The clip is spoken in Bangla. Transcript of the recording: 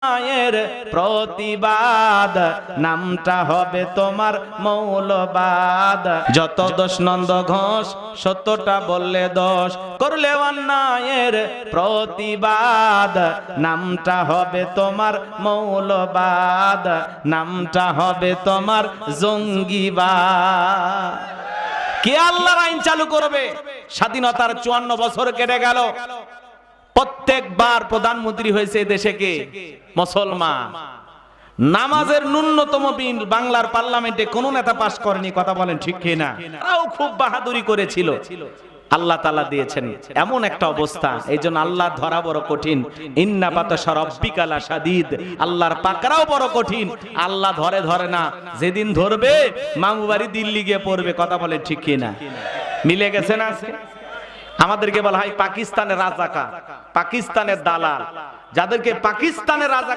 এর প্রতিবাদ নামটা হবে তোমার মৌলবাদ। যত দোষ নন্দ ঘোষ সত্যটা বললে দোষ, করলে অন্যায়ের প্রতিবাদ নামটা হবে তোমার মৌলবাদ, নামটা হবে তোমার জঙ্গিবাদ। কে আল্লাহর আইন চালু করবে? স্বাধীনতার 54 বছর কেটে গেল, প্রত্যেকবার প্রধানমন্ত্রী হয়েছে দেশে কে? মুসলমান। নামাজের ন্যূনতম বিল বাংলার পার্লামেন্টে কোন নেতা পাস করেনি, কথা বলেন ঠিক কিনা? তারাও খুব বাহাদুরি করেছিল, আল্লাহ তাআলা দিয়েছেন এমন একটা অবস্থা। এই জন্য আল্লাহ ধরা বড় কঠিন। ইন্না বাতাশা রাব্বিকা লাশাদীদ, আল্লাহর পাকড়াও বড় কঠিন। আল্লাহ ধরে না, যেদিন ধরবে মামু বাড়ি দিল্লি গিয়ে পড়বে, কথা বলেন ঠিক কিনা? মিলে গেছে না? আজকে আমাদেরকে বলা হয় পাকিস্তানের রাজাকার, পাকিস্তানের দালাল। যাদেরকে পাকিস্তানের রাজা